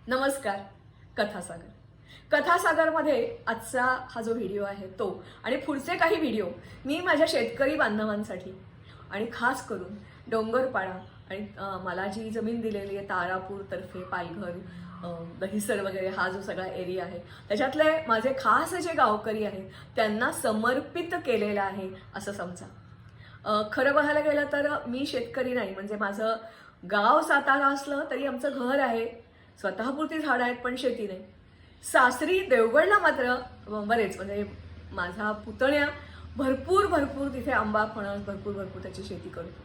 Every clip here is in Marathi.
नमस्कार. कथासागर. कथासागरमध्ये आजचा हा जो व्हिडिओ आहे तो आणि पुढचे काही व्हिडिओ मी माझ्या शेतकरी बांधवांसाठी आणि खास करून डोंगरपाडा आणि मला जी जमीन दिलेली आहे तारापूर तर्फे पालघर, दहिसर वगैरे हा जो सगळा एरिया आहे त्याच्यातले माझे खास जे गावकरी आहेत त्यांना समर्पित केलेला आहे असं समजा. खरं पाहायला गेलं तर मी शेतकरी नाही, म्हणजे माझं गाव सातारा असलं तरी आमचं घर आहे, स्वतःपुरती झाडं आहेत पण शेती नाही. सासरी देवगडला मात्र बरेच, म्हणजे माझा पुतण्या भरपूर भरपूर तिथे आंबा फणस भरपूर भरपूर त्याची शेती करतो.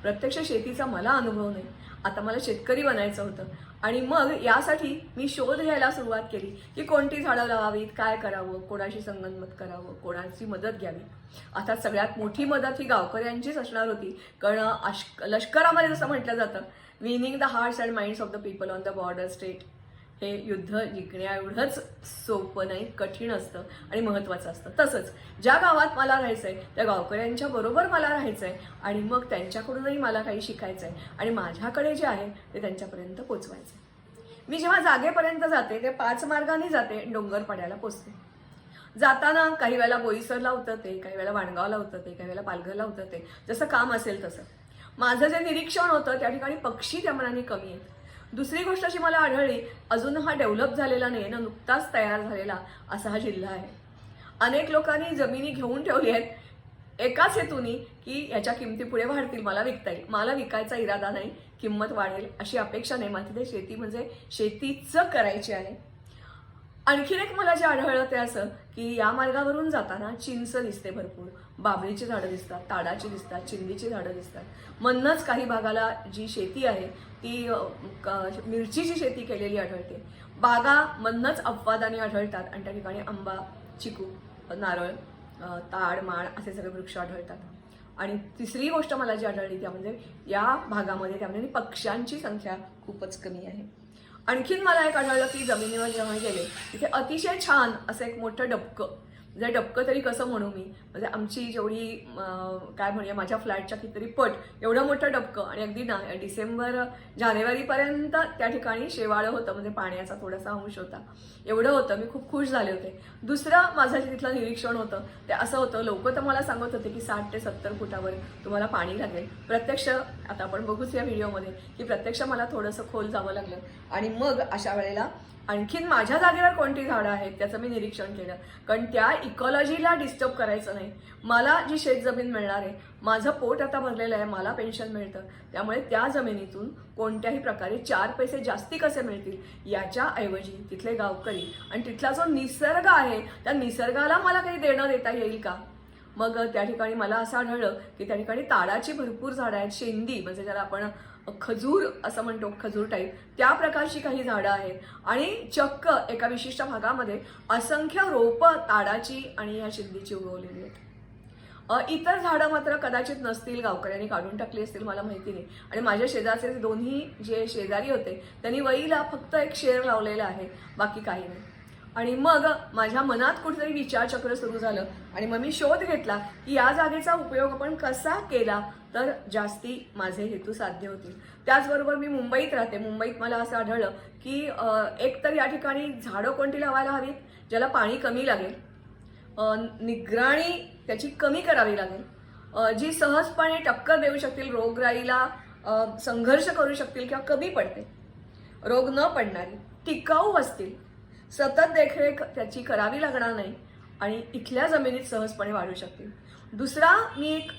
प्रत्यक्ष शेतीचा मला अनुभव नाही. आता मला शेतकरी बनायचं होतं आणि मग यासाठी मी शोध घ्यायला सुरुवात केली की कोणती झाडं लावावीत, काय करावं, कोणाशी संगनमत करावं, कोणाची मदत घ्यावी. आता सगळ्यात मोठी मदत ही गावकऱ्यांचीच असणार होती, कारण लष्करामध्ये जसं म्हटलं जातं, winning the hearts and minds of the people on the border state. हे युद्ध जिंकण्या एवढंच सोपं नाही, कठीण असतं आणि महत्त्वाचं असतं. तसंच ज्या गावात मला राहायचंय त्या गावकऱ्यांच्या बरोबर मला राहायचंय आणि मग त्यांच्याकडूनही मला काही शिकायचंय आणि माझ्याकडे जे आहे ते त्यांच्यापर्यंत पोचवायचंय. मी जेव्हा जागेपर्यंत जाते ते 5 मार्गाने जाते, डोंगरपाड्याला पोचते. जाताना काही वेळेला बोईसरला उतरते, काही वेळेला वाणगावला उतरते, काही वेळेला पालघरला उतरते, जसं काम असेल तसं. माझं जे निरीक्षण होतं त्या ठिकाणी पक्षी त्या मनाने कमी आहेत. दुसरी गोष्ट अशी मला आढळली, अजून हा डेव्हलप झालेला नाही ना, नुकताच तयार झालेला असा हा जिल्हा आहे. अनेक लोकांनी जमिनी घेऊन ठेवली आहेत एकाच हेतूनी की याच्या किमती पुढे वाढतील, मला विकता येईल. मला विकायचा इरादा नाही, किंमत वाढेल अशी अपेक्षा नाही. माझी शेती म्हणजे शेतीचं करायची आहे. आणखीन एक मला जे आढळलं ते असं की या मार्गावरून जाताना चिंच दिसते भरपूर, बाबळीची झाडं दिसतात, ताडाची दिसतात, चिंदीची झाडं दिसतात. म्हणूनच काही भागाला जी शेती आहे ती मिरचीची शेती केलेली आढळते. बागा म्हणूनच अपवादाने आढळतात आणि त्या ठिकाणी आंबा, चिकू, नारळ, ताड, माड असे सगळे वृक्ष आढळतात. आणि तिसरी गोष्ट मला जी आढळली त्या म्हणजे या भागामध्ये त्यामध्ये पक्ष्यांची संख्या खूपच कमी आहे. आणखीन मला एक आढळलं की जमिनीवर जेव्हा गेले तिथे अतिशय छान असं एक मोठं डबकं, म्हणजे डबकं तरी कसं म्हणू मी, म्हणजे आमची जेवढी काय म्हणूया माझ्या फ्लॅटच्या कितीतरी पट एवढं मोठं डबकं आणि अगदी डिसेंबर जानेवारीपर्यंत त्या ठिकाणी शेवाळं होतं, म्हणजे पाण्याचा थोडासा अंश होता, एवढं होतं. मी खूप खुश झाले होते. दुसरं माझं तिथलं निरीक्षण होतं ते असं होतं, लोक तर मला सांगत होते की 60 ते 70 फुटावर तुम्हाला पाणी लागेल. प्रत्यक्ष आता आपण बघूच या व्हिडिओमध्ये की प्रत्यक्ष मला थोडंसं खोल जावं लागलं आणि मग अशा वेळेला आणखीन माझ्या जागेवर कोणती झाडं आहेत त्याचं मी निरीक्षण केलं, कारण त्या इकॉलॉजीला डिस्टर्ब करायचं नाही. मला जी शेतजमीन मिळणार आहे, माझं पोट आता भरलेलं आहे, मला पेन्शन मिळतं, त्यामुळे त्या जमिनीतून कोणत्याही प्रकारे 4 पैसे जास्ती कसे मिळतील याच्या ऐवजी तिथले गावकरी आणि तिथला जो निसर्ग आहे त्या निसर्गाला मला काही देणं देता येईल का. मग त्या ठिकाणी मला असं आढळलं की त्या ठिकाणी ताडाची भरपूर झाडं आहेत, शेंदी म्हणजे ज्याला आपण खजूर असं म्हणतो, खजूर टाईप त्या प्रकारची काही झाडं आहेत आणि चक्क एका विशिष्ट भागामध्ये असंख्य रोपं ताडाची आणि या शेंदीची उगवलेली आहेत. इतर झाडं मात्र कदाचित नसतील, गावकऱ्यांनी काढून टाकली असतील, मला माहिती नाही. आणि माझ्या शेजारचे दोन्ही जे शेजारी होते त्यांनी वईला फक्त एक शेर लावलेला आहे, बाकी काही नाही. आणि मग माझ्या मनात कुठेतरी विचारचक्र सुरू झालं आणि मग मी शोध घेतला की या जागेचा उपयोग आपण कसा केला तर जास्ती माझे हेतू साध्य होतील. त्याचबरोबर मी मुंबईत राहते. मुंबईत मला असं आढळलं की एक तर या ठिकाणी झाडं कोणती लावायला हवीत ज्याला पाणी कमी लागेल, निगराणी त्याची कमी करावी लागेल, जी सहजपणे टक्कर देऊ शकतील, रोगराईला संघर्ष करू शकतील किंवा कमी पडते, रोग न पडणारी, टिकाऊ असतील, सतत देखरेख त्याची करावी लागणार नाही आणि इथल्या जमिनीत सहजपणे वाढू शकतील. दुसरा मी एक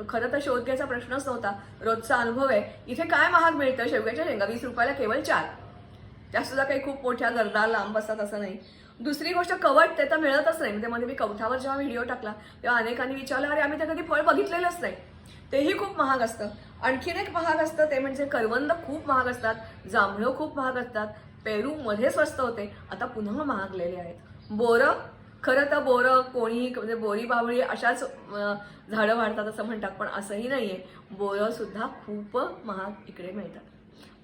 खरं तर शोध घ्यायचा प्रश्नच नव्हता, रोजचा अनुभव आहे. इथे काय महाग मिळतं, शेवग्याच्या शेंगा 20 रुपयाला केवळ 4, त्या सुद्धा काही खूप मोठ्या दरदार लांब असतात असं नाही. दुसरी गोष्ट कवट ते तर मिळतच नाही. म्हणजे मध्ये मी कवठावर जेव्हा व्हिडिओ टाकला तेव्हा अनेकांनी विचारलं, अरे आम्ही तर कधी फळ बघितलेलंच नाही, तेही खूप महाग असतं. आणखीन एक महाग असतं ते म्हणजे करवंद खूप महाग असतात, जांभळं खूप महाग असतात, पेरू मध्ये स्वस्त होते, आता पुन्हा महागलेले आहेत. बोरं, खरं तर बोरं कोणी म्हणजे बोरी बावळी अशाच झाडं वाढतात असं म्हणतात, पण असंही नाहीये, बोरं सुद्धा खूप महाग इकडे मिळतात.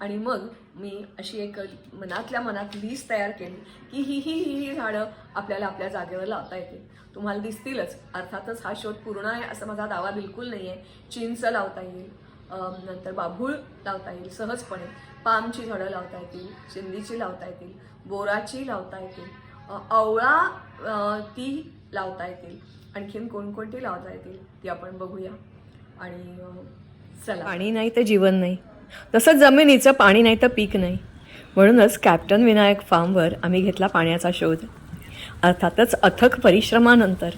आणि मग मी अशी एक मनातल्या मनात लिस्ट तयार केली की ही झाडं आपल्याला आपल्या जागेवर लावता येतील. तुम्हाला दिसतीलच, अर्थातच हा शोध पूर्ण आहे असं माझा दावा बिलकुल नाही आहे. चिंच लावता येईल, नंतर बाभूळ लावता येईल सहजपणे, पामची झाडं लावता येतील, चिंदीची लावता येतील, बोराची लावता येतील, आवळा ती लावता येतील, आणखीन कोणकोणती लावता येतील ती आपण बघूया. आणि चला, पाणी नाही तर जीवन नाही, तसंच जमिनीचं पाणी नाही तर पीक नाही. म्हणूनच कॅप्टन विनायक फार्मवर आम्ही घेतला पाण्याचा शोध. अर्थातच अथक परिश्रमानंतर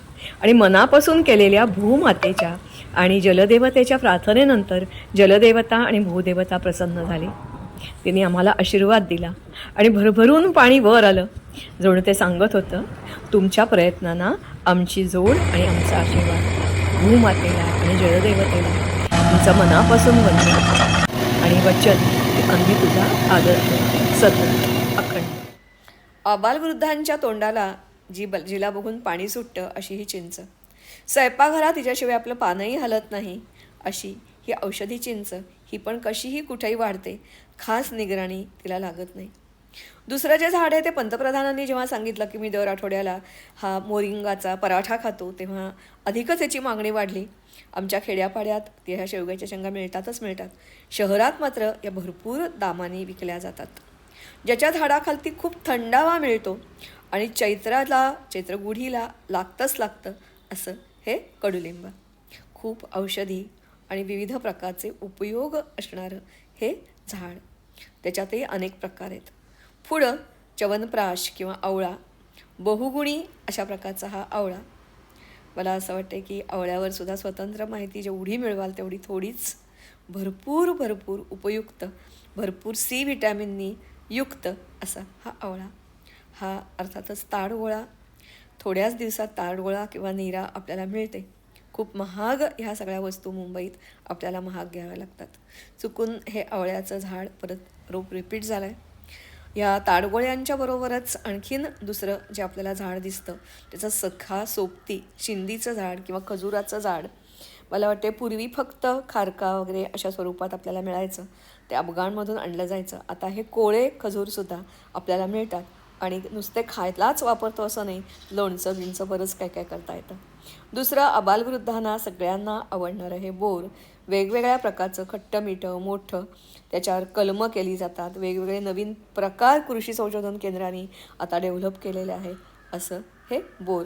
आणि मनापासून केलेल्या भूमातेच्या आणि जलदेवतेच्या प्रार्थनेनंतर जलदेवता आणि भूदेवता प्रसन्न झाली. तिने आम्हाला आशीर्वाद दिला आणि भरभरून पाणी वर आलं. जणू ते सांगत होतं, तुमच्या प्रयत्नांना आमची जोड आणि आमचा आशीर्वाद. भूमातेला आणि जलदेवतेला तुमचं मनापासून वंदन आणि वचन की आम्ही तुझा आदर करू सतत अखंड. आबालवृद्धांच्या तोंडाला जिला बघून पाणी सुटतं अशी ही चिंच. स्वयंपाकघरात तिच्याशिवाय आपलं पानही हलत नाही अशी ही औषधी चिंच. ही पण कशीही कुठेही वाढते, खास निगराणी तिला लागत नाही. दुसरं जे झाड आहे ते पंतप्रधानांनी जेव्हा सांगितलं की मी दर आठवड्याला हा मोरिंगाचा पराठा खातो, तेव्हा अधिकच याची मागणी वाढली. आमच्या खेड्यापाड्यात ह्या शेवग्याच्या शेंगा मिळतात. शहरात मात्र या भरपूर दामाने विकल्या जातात. ज्याच्या झाडाखालती खूप थंडावा मिळतो आणि चैत्रगुढीला लागतं असं हे कडुलिंब. खूप औषधी आणि विविध प्रकारचे उपयोग असणारं हे झाड. त्याच्यातही अनेक प्रकार आहेत. पुढं च्यवनप्राश किंवा आवळा, बहुगुणी अशा प्रकारचा हा आवळा. मला असं वाटतं की आवळ्यावर सुद्धा स्वतंत्र माहिती जेवढी मिळवाल तेवढी थोडीच. भरपूर उपयुक्त, भरपूर सी विटॅमिननी युक्त असा हा आवळा. हा अर्थातच ताडगोळा. थोड्याच दिवसात ताडगोळा किंवा नीरा आपल्याला मिळते. खूप महाग ह्या सगळ्या वस्तू मुंबईत आपल्याला महाग घ्याव्या लागतात. चुकून हे आवळ्याचं झाड परत रोप रिपीट झालं आहे. या ताडगोळ्यांच्या बरोबरच आणखीन दुसरं जे आपल्याला झाड दिसतं त्याचं सखा सोबती चिंदीचं झाड किंवा खजुराचं झाड. मला वाटते पूर्वी फक्त खारका वगैरे अशा स्वरूपात आपल्याला मिळायचं, ते अफगाणमधून आणलं जायचं. आता हे कोळे खजूरसुद्धा आपल्याला मिळतात आणि नुसते खायलाच वापरतो असं नाही, लोणचं बिणचं बरंच काय काय करता येतं. दुसरं आबालवृद्धांना सगळ्यांना आवडणारं हे बोर. वेगवेगळ्या प्रकारचं खट्ट मिठं मोठं त्याच्यावर कलमं केली जातात. वेगवेगळे नवीन प्रकार कृषी संशोधन केंद्राने आता डेव्हलप केलेले आहेत असं हे बोर.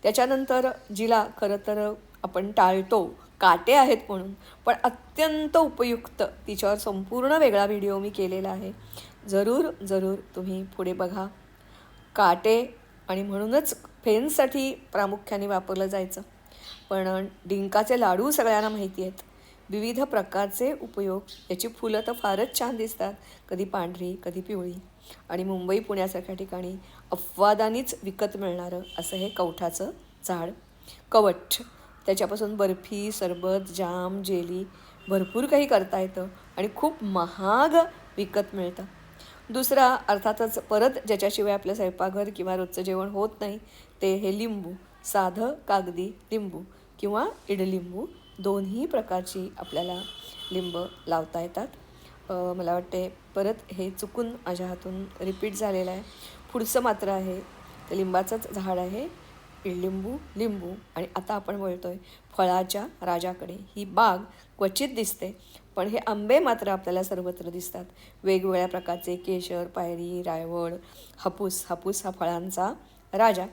त्याच्यानंतर जिला खरं तर आपण टाळतो काटे आहेत म्हणून, पण अत्यंत उपयुक्त, तिच्यावर संपूर्ण वेगळा व्हिडिओ मी केलेला आहे. जरूर तुम्ही पुढे बघा. काटे आणि म्हणूनच फेनसाठी प्रामुख्याने वापरलं जायचं. पण डिंकाचे लाडू सगळ्यांना माहिती आहेत. विविध प्रकारचे उपयोग. याची फुलं तर फारच छान दिसतात, कधी पांढरी कधी पिवळी. आणि मुंबई पुण्यासारख्या ठिकाणी अपवादानीच विकत मिळणारं असं हे कवठाचं झाड. कवठ, त्याच्यापासून बर्फी, सरबत, जाम, जेली भरपूर काही करता येतं आणि खूप महाग विकत मिळतं. दुसरा अर्थातच परत ज्याच्याशिवाय आपलं स्वयंपाकघर किंवा रोजचं जेवण होत नाही ते हे लिंबू. साधं कागदी लिंबू किंवा इडलिंबू, दोन्ही प्रकारची आपल्याला लिंब लावता येतात. मला वाटते परत हे चुकून माझ्या हातून रिपीट झालेलं आहे. पुढचं मात्र आहे ते लिंबाचंच झाड आहे, इडलिंबू, लिंबू. आणि आता आपण बोलतोय फळाच्या राजाकडे. ही बाग क्वचित दिसते, पण हे आंबे मात्र आपल्याला सर्वत्र दिसतात. वेगवेगळ्या प्रकारचे केशर, पायरी, रायवळ, हापूस. हापूस हा फळांचा राजा.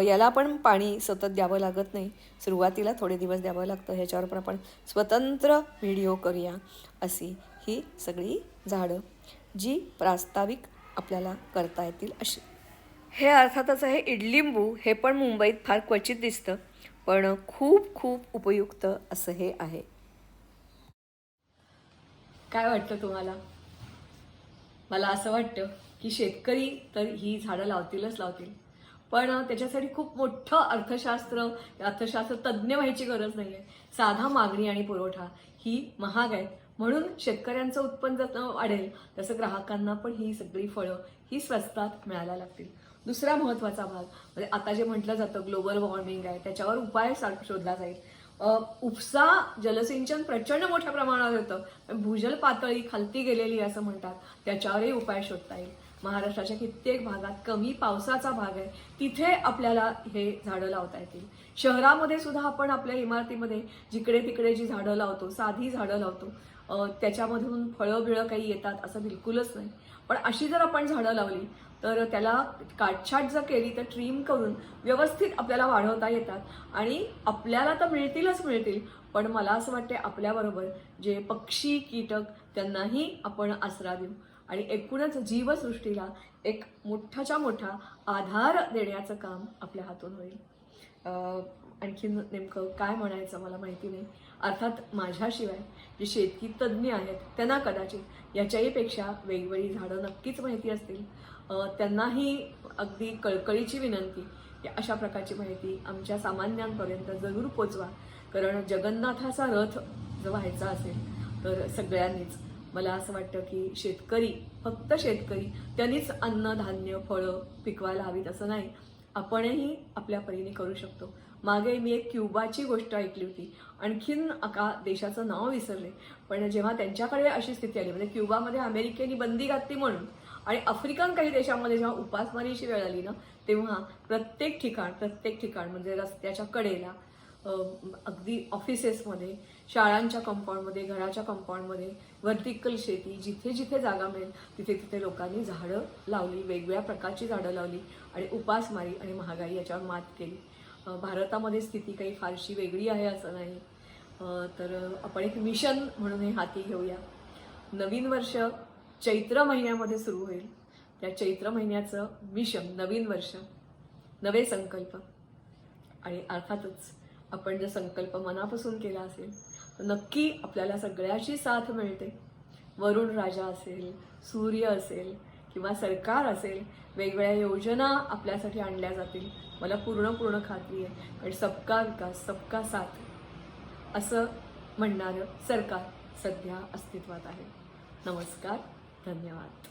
याला पण पाणी सतत द्यावं लागत नाही, सुरुवातीला थोडे दिवस द्यावं लागतं. ह्याच्यावर पण आपण स्वतंत्र व्हिडिओ करूया. अशी ही सगळी झाडं जी प्रास्ताविक आपल्याला करता येतील अशी. हे अर्थातच आहे इडलिंबू. हे पण मुंबईत फार क्वचित दिसतं, पण खूप उपयुक्त असं हे आहे. काय वाटतं तुम्हाला? मला असं वाटतं की शेतकरी तर ही झाडं लावतील, पण त्याच्यासाठी खूप मोठं अर्थशास्त्र तज्ज्ञ व्हायची गरज नाही आहे. साधा मागणी आणि पुरवठा ही महाग आहे, म्हणून शेतकऱ्यांचं उत्पन्न जसं वाढेल तसं ग्राहकांना पण ही सगळी फळं ही स्वस्तात मिळायला लागतील. दुसरा महत्त्वाचा भाग म्हणजे आता जे म्हटलं जातं ग्लोबल वॉर्मिंग आहे, त्याच्यावर उपाय शोधला जाईल. उपसा जलसिंचन प्रचंड मोठ्या प्रमाणावर होतं, भूजल पातळी खालती गेलेली असं म्हणतात, त्याच्यावरही उपाय शोधता येईल. महाराष्ट्राच्या कित्येक भागात कमी पावसाचा भाग आहे, तिथे आपल्याला हे झाडं लावता येतील. शहरामध्ये सुद्धा आपण आपल्या इमारतीमध्ये जिकडे तिकडे जी झाडं लावतो, साधी झाडं लावतो, त्याच्यामधून फळं बिळं काही येतात असं बिलकुलच नाही. पण अशी जर आपण झाडं लावली तर त्याला काटछाट जर केली तर ट्रीम करून व्यवस्थित आपल्याला वाढवता येतात आणि आपल्याला तर मिळतीलच मिळतील, पण मला असं वाटते आपल्याबरोबर जे पक्षी कीटक त्यांनाही आपण आसरा देऊ आणि एकूणच जीवसृष्टीला एक मोठाच्या मोठा आधार देण्याचं काम आपल्या हातून होईल. आणखीन नेमकं काय म्हणायचं मला माहिती नाही. अर्थात माझ्याशिवाय जे शेतकी तज्ज्ञ आहेत त्यांना कदाचित याच्याही पेक्षा वेगवेगळी झाडं नक्कीच माहिती असतील. त्यांनाही अगदी कळकळीची विनंती की अशा प्रकारची माहिती आमच्या सामान्यांपर्यंत जरूर पोचवा, कारण जगन्नाथाचा रथ जर व्हायचा असेल तर सगळ्यांनीच, मला असं वाटतं की शेतकरी, फक्त शेतकरी त्यांनीच अन्न धान्य फळं पिकवायला हवीत असं नाही, आपणही आपल्या परीने करू शकतो. मागे मी एक क्युबाची गोष्ट ऐकली होती, आणखीन देशाचं नाव विसरले, पण जेव्हा त्यांच्याकडे अशी स्थिती आली, म्हणजे क्युबामध्ये अमेरिकेने बंदी घातली म्हणून आणि आफ्रिकन काही देशामध्ये जेव्हा उपासमारीची वेळ आली ना, तेव्हा प्रत्येक ठिकाण म्हणजे रस्त्याच्या कडेला, अगदी ऑफिसेसमध्ये, शाळांच्या कंपाऊंडमध्ये, घराच्या कंपाऊंडमध्ये, व्हर्टिकल शेती, जिथे जिथे जागा मिळेल तिथे तिथे लोकांनी झाडं लावली, वेगवेगळ्या प्रकारची झाडं लावली आणि उपासमारी आणि महागाई याच्यावर मात केली. भारतामध्ये स्थिती काही फारशी वेगळी आहे असं नाही. तर आपण एक मिशन म्हणून हे हाती घेऊया. नवीन वर्ष चैत्र महिन्यामध्ये सुरू होईल. त्या चैत्र महिन्याचं मिशन, नवीन वर्ष, नवे संकल्प, आणि अर्थातच आपण जर संकल्प मनापासून केला असेल तर नक्की आपल्याला सगळ्याची साथ मिळते. वरुण राजा असेल, सूर्य असेल किंवा सरकार असेल, वेगवेगळ्या योजना आपल्यासाठी आणल्या जातील. मला पूर्ण खात्री आहे, कारण सबका विकास सबका साथ असं म्हणणारं सरकार सध्या अस्तित्वात आहे. नमस्कार, धन्यवाद.